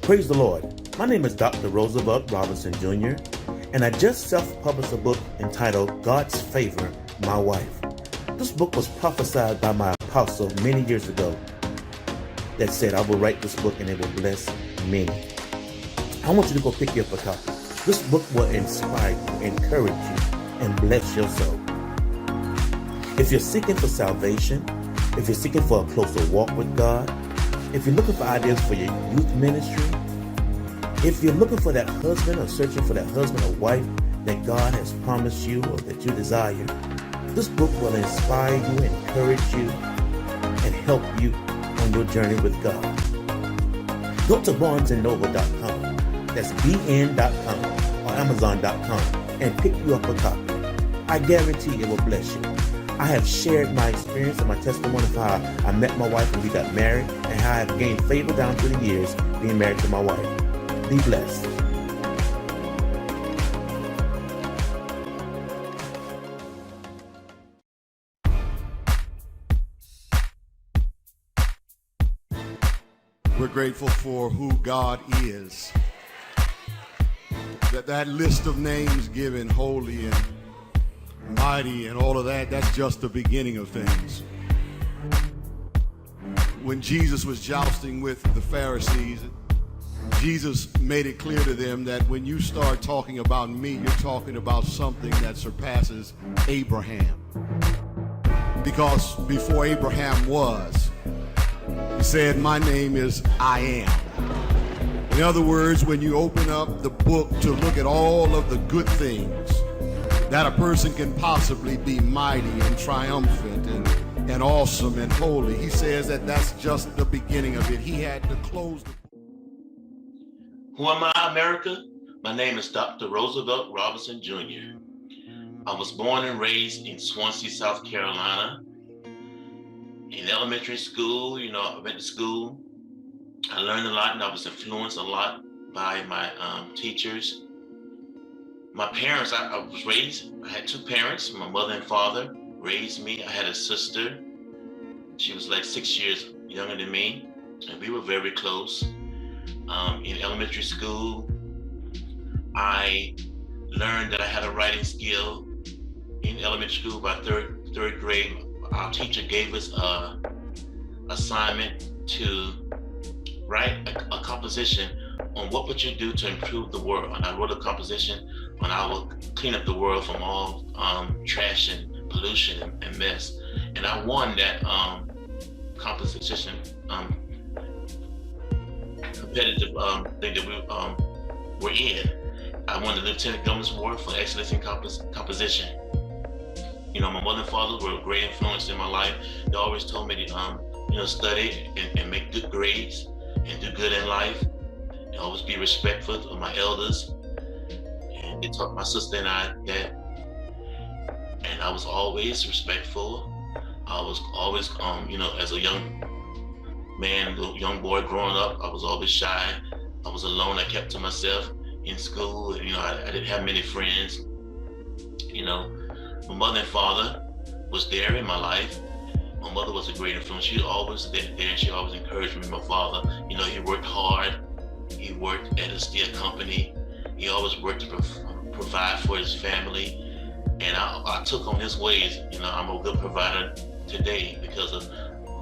Praise the Lord. My name is Dr. Roosevelt Robinson Jr., and I just self-published a book entitled God's Favor, My Wife. This book was prophesied by my apostle many years ago that said, I will write this book and it will bless many. I want you to go pick you up a copy. This book will inspire you, encourage you, and bless your soul. If you're seeking for salvation, if you're seeking for a closer walk with God, if you're looking for ideas for your youth ministry, if you're looking for that husband or searching for that husband or wife that God has promised you or that you desire, this book will inspire you, encourage you, and help you on your journey with God. Go to barnesandnoble.com, that's bn.com or amazon.com, and pick you up a copy. I guarantee it will bless you. I have shared my experience and my testimony of how I met my wife and we got married, and how I have gained favor down through the years being married to my wife. Be blessed. We're grateful for who God is. That list of names given, holy and mighty and all of that, that's just the beginning of things. When Jesus was jousting with the Pharisees, Jesus made it clear to them that when you start talking about me, you're talking about something that surpasses Abraham. Because before Abraham was, he said, my name is I am. In other words, when you open up the book to look at all of the good things that a person can possibly be mighty and triumphant and awesome and holy, he says that that's just the beginning of it. He had to close the book. Who am I, America? My name is Dr. Roosevelt Robinson Jr. I was born and raised in Swansea, South Carolina. In elementary school, I went to school. I learned a lot and I was influenced a lot by my teachers. My parents, I had two parents, my mother and father raised me. I had a sister. She was like 6 years younger than me, and we were very close. In elementary school, I learned that I had a writing skill. In elementary school, by third grade, our teacher gave us an assignment to write a composition on what would you do to improve the world. And I wrote a composition on how I would clean up the world from all trash and pollution and mess. And I won that composition competitive thing that we were in. I won the Lieutenant Governor's Award for excellence in composition. My mother and father were a great influence in my life. They always told me to study and make good grades and do good in life and always be respectful of my elders. And they taught my sister and I that. And I was always respectful. I was always, as a young man, young boy growing up, I was always shy. I was alone. I kept to myself in school. I didn't have many friends. My mother and father was there in my life. My mother was a great influence. She was always there, and she always encouraged me. My father, he worked hard. He worked at a steel company. He always worked to provide for his family. And I took on his ways. I'm a good provider today because of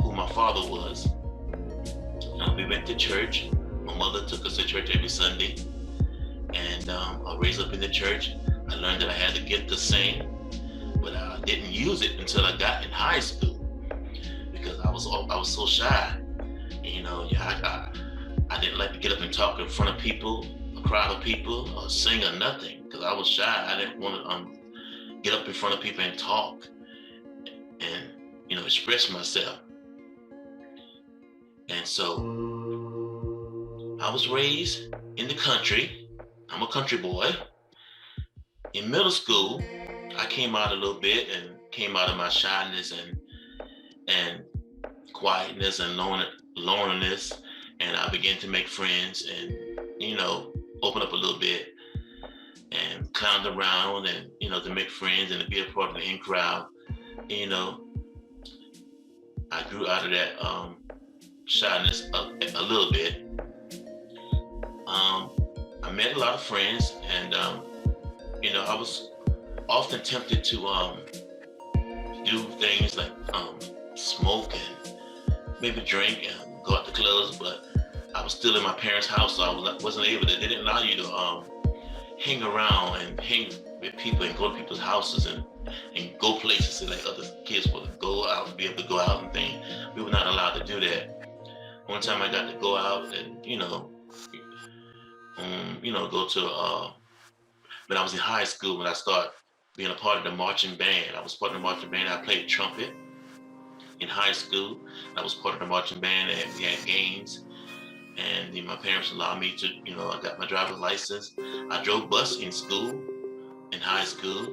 who my father was. We went to church. My mother took us to church every Sunday. And I was raised up in the church. I learned that I had the gift to sing, but I didn't use it until I got in high school because I was so shy. I didn't like to get up and talk in front of people, a crowd of people, or sing or nothing because I was shy. I didn't want to get up in front of people and talk and express myself. And so I was raised in the country. I'm a country boy. In middle school, I came out a little bit and came out of my shyness and quietness and loneliness, and I began to make friends and open up a little bit and clown around and to make friends and to be a part of the in crowd. I grew out of that shyness a little bit, had a lot of friends, and I was often tempted to do things like smoke and maybe drink and go out to clubs, but I was still in my parents' house, so wasn't able to. They didn't allow you to hang around and hang with people and go to people's houses and go places and like other kids would go out and be able to go out and things. We were not allowed to do that. One time I got to go out and go to when I was in high school, when I started being a part of the marching band. I was part of the marching band. I played trumpet in high school. I was part of the marching band, and we had games. And my parents allowed me to, I got my driver's license. I drove bus in school, in high school.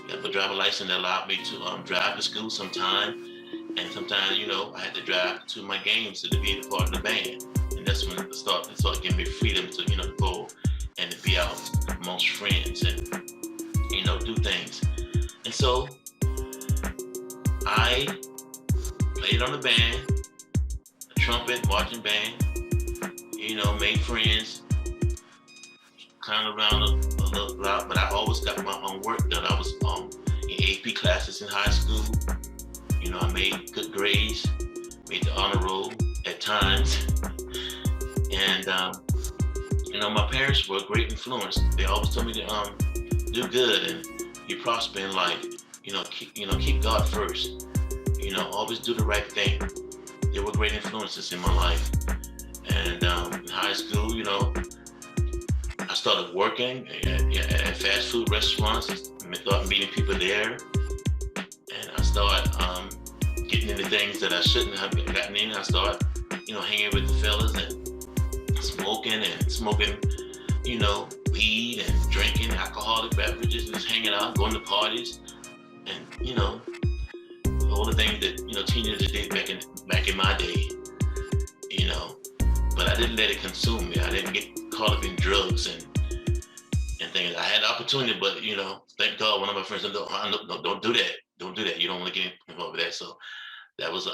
Got my driver's license that allowed me to drive to school sometime. And sometimes, I had to drive to my games to be a part of the band. And that's when it started giving me freedom to, go and to be out amongst friends and, do things. And so I played on the band, the trumpet, marching band, made friends, kind of around a little lot, but I always got my own work done. I was in AP classes in high school. I made good grades, made the honor roll at times. And, my parents were a great influence. They always told me to do good and you prosper in life. Keep God first. Always do the right thing. They were great influences in my life. And in high school, I started working at fast food restaurants. I started meeting people there. And I started getting into things that I shouldn't have gotten in. I started, hanging with the fellas and smoking, weed and drinking alcoholic beverages and just hanging out, going to parties, and all the things that teenagers did back in my day. But I didn't let it consume me. I didn't get caught up in drugs and things. I had the opportunity, but thank God one of my friends said, no, don't do that. Don't do that. You don't want to get involved with that. So that was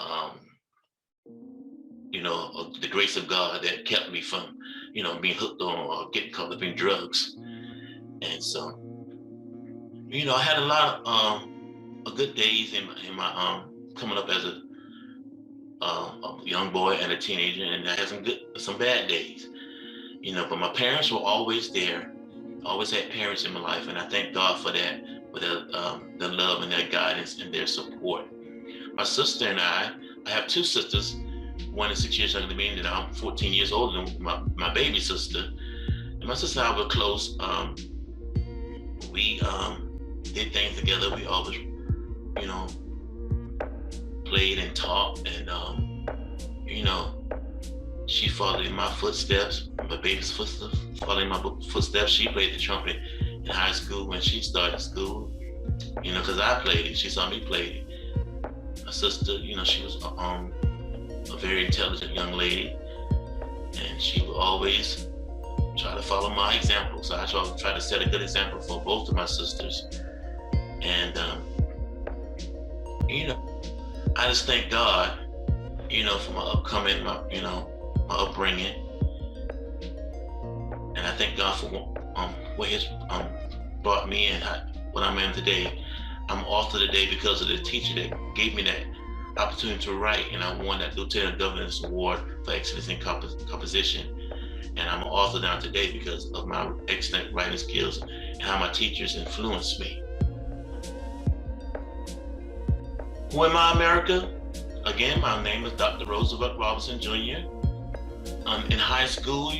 the grace of God that kept me from, being hooked on or getting caught up in drugs. And so, I had a lot of good days in my coming up as a young boy and a teenager, and I had some bad days, but my parents were always there. Always had parents in my life, and I thank God for that, for their love and their guidance and their support. My sister and I have two sisters. One is 6 years younger than me, and I'm 14 years older than my baby sister. And my sister and I were close. We did things together. We always, played and talked, and she followed in my footsteps. My baby's footsteps, followed in my footsteps. She played the trumpet in high school when she started school. Because I played it. She saw me play it. My sister, she was a very intelligent young lady, and she would always try to follow my example. So I try to set a good example for both of my sisters. And I just thank God, for my upbringing, and I thank God for what He's brought me and what I'm in today. I'm author today because of the teacher that gave me that opportunity to write, and I won that Lieutenant Governor's Award for Excellence in Composition. And I'm an author now today because of my excellent writing skills and how my teachers influenced me. Who am I, America? Again, my name is Dr. Roosevelt Robinson Jr. In high school,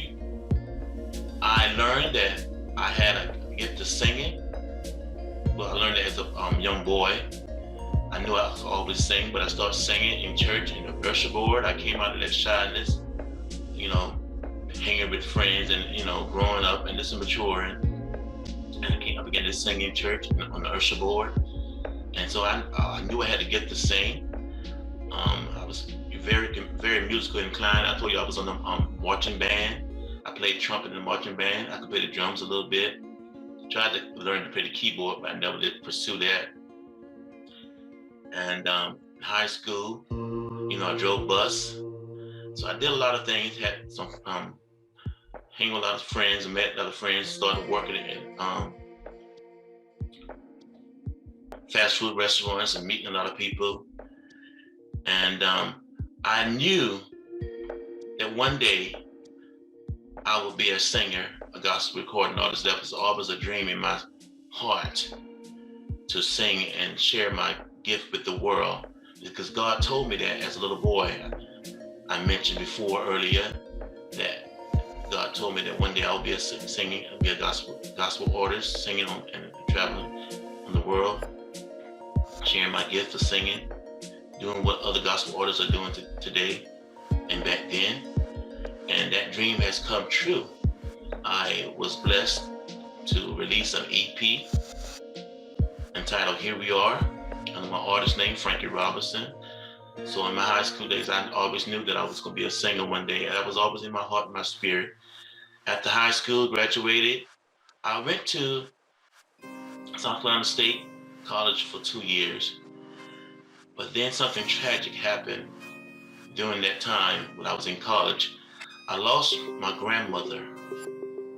I learned that I had a gift of singing. Well, I learned that as a young boy. I knew I could always sing, but I started singing in church in the usher board. I came out of that shyness, hanging with friends and, growing up and just maturing. And I began to sing in church on the usher board. And so I knew I had to get to sing. I was very, very musical inclined. I told you I was on the marching band. I played trumpet in the marching band. I could play the drums a little bit. Tried to learn to play the keyboard, but I never did pursue that. And in high school, I drove bus. So I did a lot of things, had some hanging with a lot of friends and met a lot of friends, started working in fast food restaurants and meeting a lot of people. And I knew that one day I would be a singer, a gospel recording artist. That was always a dream in my heart, to sing and share my gift with the world, because God told me that as a little boy. I mentioned before earlier that God told me that one day I'll be singing, I'll be a gospel artist, singing and traveling on the world, sharing my gift of singing, doing what other gospel artists are doing today and back then. And that dream has come true. I was blessed to release an EP entitled Here We Are, under my artist name, Frankie Robinson. So in my high school days, I always knew that I was going to be a singer one day. That was always in my heart and my spirit. After high school, graduated, I went to South Carolina State College for 2 years. But then something tragic happened during that time when I was in college. I lost my grandmother,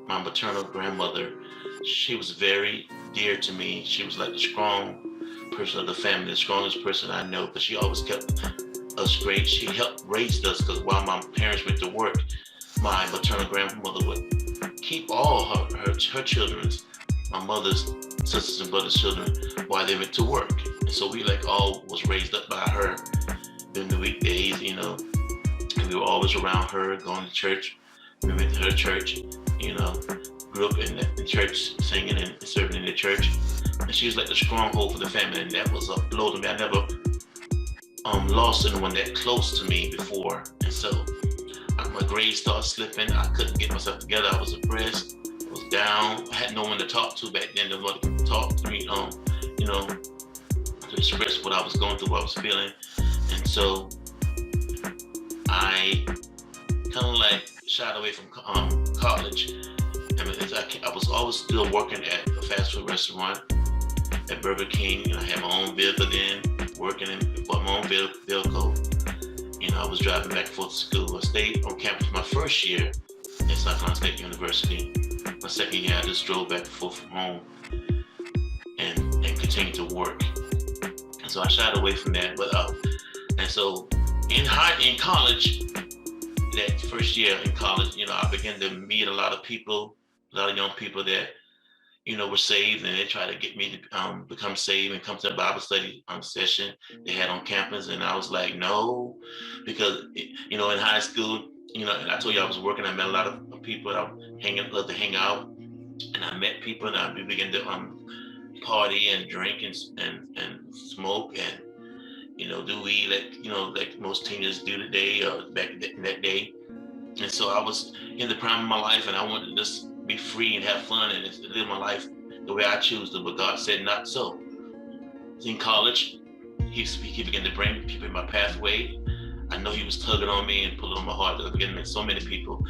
my maternal grandmother. She was very dear to me. She was like the strong person of the family, the strongest person I know, but she always kept us great. She helped raise us, because while my parents went to work, my maternal grandmother would keep all her children's, my mother's sisters and brothers' children, while they went to work. And so we all was raised up by her during the weekdays, and we were always around her, going to church. We went to her church, grew up in the church, singing and serving in the church. And she was like the stronghold for the family, and that was a blow to me. I never lost anyone that close to me before. And so my grades started slipping. I couldn't get myself together. I was depressed. I was down. I had no one to talk to back then. Nobody could talk to me, to express what I was going through, what I was feeling. And so I kind of shied away from college. I was always still working at a fast food restaurant at Burger King, and I had my own vehicle then, working for my own vehicle. I was driving back and forth to school. I stayed on campus my first year at South Carolina State University. My second year, I just drove back and forth from home and continued to work. And so I shied away from that. And so in college, that first year in college, I began to meet a lot of people, a lot of young people that, were saved, and they tried to get me to become saved and come to a Bible study session they had on campus. And I was like, no, because, in high school, and I told you I was working, I met a lot of people that I loved to hang out, and I met people, and we began to party and drink and smoke and, do weed like most teenagers do today or back in that day. And so I was in the prime of my life, and I wanted to just be free and have fun and just live my life the way I choose to, but God said not so. In college, he began to bring people in my pathway. I know he was tugging on me and pulling on my heart. I began to meet so many people,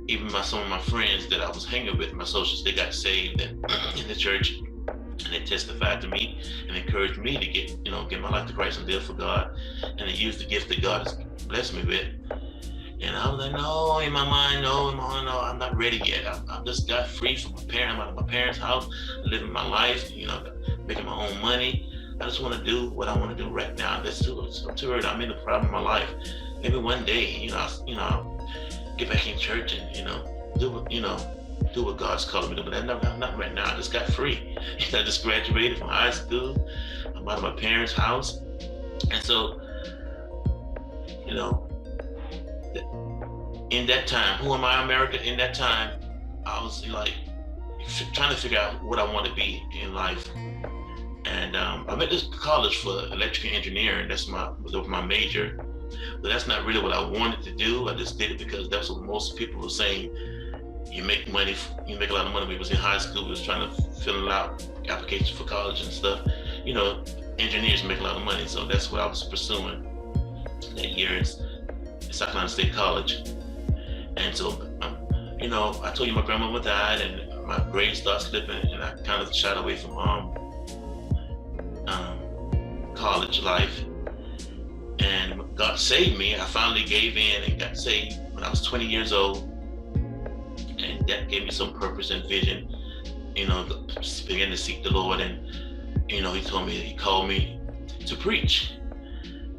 even some of my friends that I was hanging with, my associates, they got saved in the church, and they testified to me and encouraged me to get my life to Christ and live for God, and to use the gift that God has blessed me with. And I was like, no, in my mind, no, I'm not ready yet. I just got free from I'm out of my parents' house, living my life, making my own money. I just want to do what I want to do right now. I'm too early. I'm in the prime of my life. Maybe one day, I'll get back in church and, do what God's calling me to do. But not right now. I just got free. I just graduated from high school. I'm out of my parents' house. And so, in that time, who am I, America? In that time, I was trying to figure out what I want to be in life. And I went to college for electrical engineering. That was my major. But that's not really what I wanted to do. I just did it because that's what most people were saying. You make money, you make a lot of money. We was in high school, we was trying to fill out applications for college and stuff. Engineers make a lot of money. So that's what I was pursuing that year at South Carolina State College. And so, I told you my grandmama died and my grades started slipping, and I kind of shied away from college life. And God saved me. I finally gave in and got saved when I was 20 years old. And that gave me some purpose and vision. Began to seek the Lord, and he called me to preach.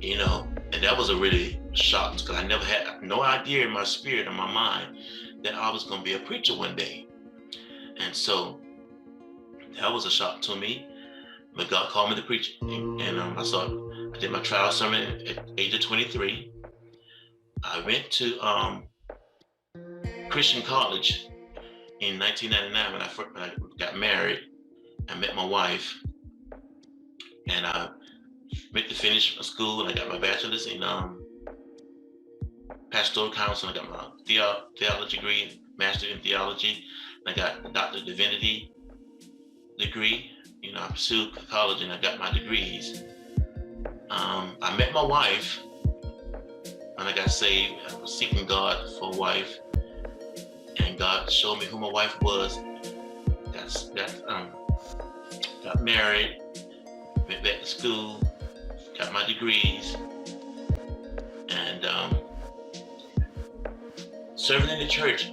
And that was a really shock, because I never had no idea in my spirit, in my mind, that I was going to be a preacher one day. And so that was a shock to me. But God called me to preach, and I did my trial sermon at age of 23. I went to Christian college in 1999 when I got married. I met my wife, and I went to finish school, and I got my bachelor's in pastoral counseling. I got my theology degree, master in theology, and I got a doctor of divinity degree. I pursued college, and I got my degrees. I met my wife when I got saved. I was seeking God for a wife, and God showed me who my wife was. Got married, went back to school, got my degrees, and serving in the church.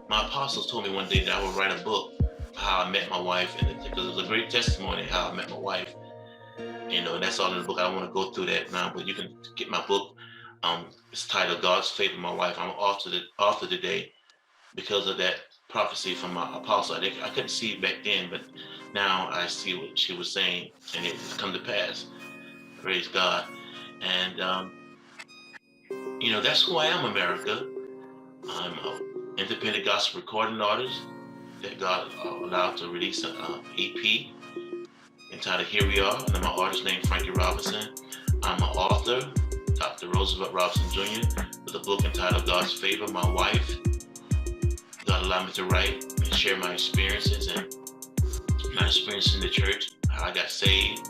My apostles told me one day that I would write a book how I met my wife, and because it was a great testimony how I met my wife. And that's all in the book. I don't want to go through that now, but you can get my book. It's titled God's Favor, My Wife. I'm author today because of that prophecy from my apostle. I couldn't see it back then, but now I see what she was saying, and it's come to pass. Praise God. And that's who I am, America. I'm an independent gospel recording artist that God allowed to release an EP entitled Here We Are, and I'm an artist named Frankie Robinson. I'm an author, Dr. Roosevelt Robinson Jr., with a book entitled God's Favor, My Wife. God allowed me to write and share my experiences and my experiences in the church, how I got saved.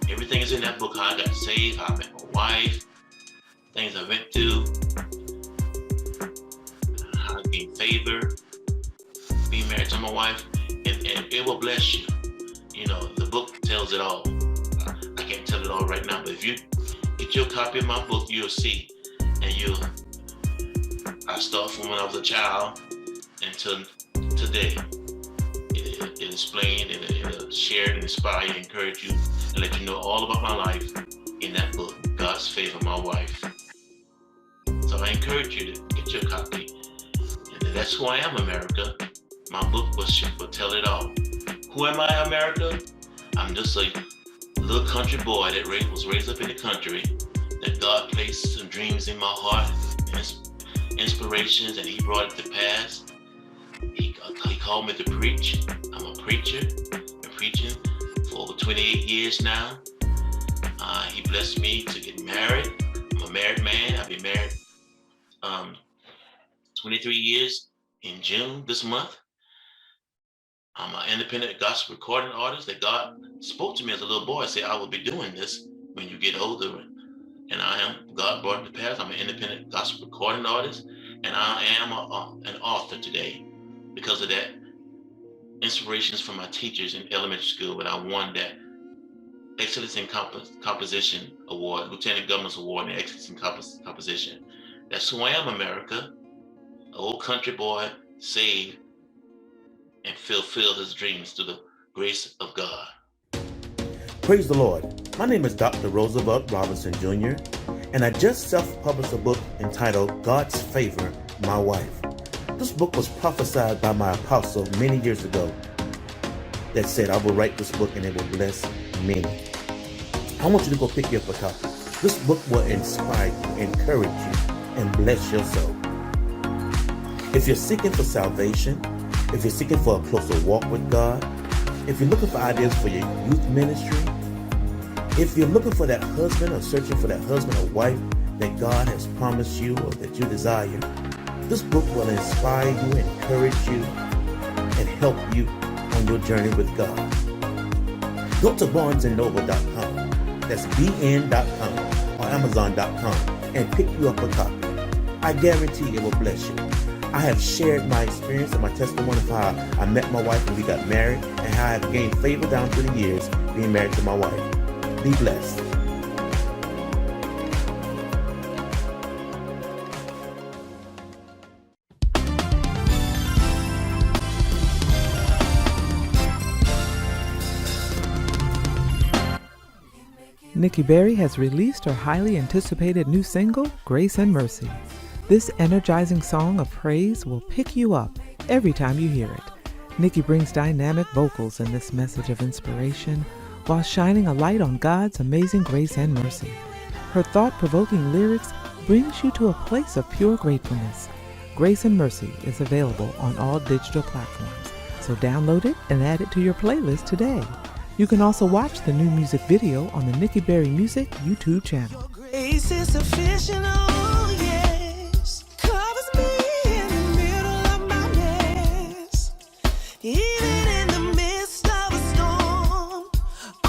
Everything is in that book, how I got saved, how I met my wife, things I went through, how I gained favor, being married to my wife, and it will bless you. The book tells it all. I can't tell it all right now, but if you get your copy of my book, you'll see, and I start from when I was a child until today. It explained, and it'll share and inspire and encourage you and let you know all about my life in that book, God's Favor, My Wife. So I encourage you to get your copy. And that's who I am, America. My book will tell it all. Who am I, America? I'm just a little country boy that was raised up in the country, that God placed some dreams in my heart, inspirations, and He brought it to pass. He called me to preach. I'm a preacher. Been preaching for over 28 years now. He blessed me to get married. I'm a married man. I've been married 23 years in June this month. I'm an independent gospel recording artist that God spoke to me as a little boy, said I will be doing this when you get older. And I am. God brought it to pass. I'm an independent gospel recording artist, and I am an author today because of that. Inspirations from my teachers in elementary school, but I won that Excellence in Composition Award, Lieutenant Governor's Award in Excellence in Composition. That's who I am, America. An old country boy, saved, and fulfill his dreams through the grace of God. Praise the Lord. My name is Dr. Roosevelt Robinson Jr., and I just self-published a book entitled God's Favor, My Wife. This book was prophesied by my apostle many years ago that said I will write this book and it will bless many. I want you to go pick you up a copy. This book will inspire you, encourage you, and bless your soul. If you're seeking for salvation, if you're seeking for a closer walk with God, if you're looking for ideas for your youth ministry, if you're looking for that husband or searching for that husband or wife that God has promised you or that you desire, this book will inspire you, encourage you, and help you on your journey with God. Go to barnesandnoble.com, that's bn.com, or amazon.com, and pick you up a copy. I guarantee it will bless you. I have shared my experience and my testimony of how I met my wife and we got married, and how I have gained favor down through the years being married to my wife. Be blessed. Nikki Berry has released her highly anticipated new single, Grace and Mercy. This energizing song of praise will pick you up every time you hear it. Nikki brings dynamic vocals in this message of inspiration while shining a light on God's amazing grace and mercy. Her thought-provoking lyrics brings you to a place of pure gratefulness. Grace and Mercy is available on all digital platforms, so download it and add it to your playlist today. You can also watch the new music video on the Nikki Berry Music YouTube channel. Grace is sufficient, oh yes, covers me in the middle of my mess. Even in the midst of a storm,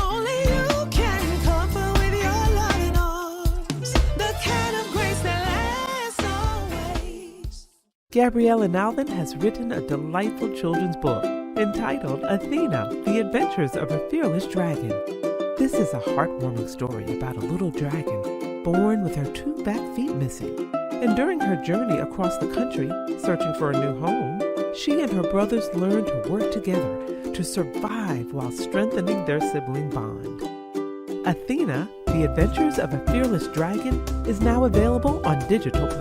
only you can comfort with your loving arms. The kind of grace that lasts always. Gabriella Nalvin has written a delightful children's book entitled Athena, The Adventures of a Fearless Dragon. This is a heartwarming story about a little dragon born with her 2 back feet missing. And during her journey across the country, searching for a new home, she and her brothers learn to work together to survive while strengthening their sibling bond. Athena, The Adventures of a Fearless Dragon is now available on digital platforms.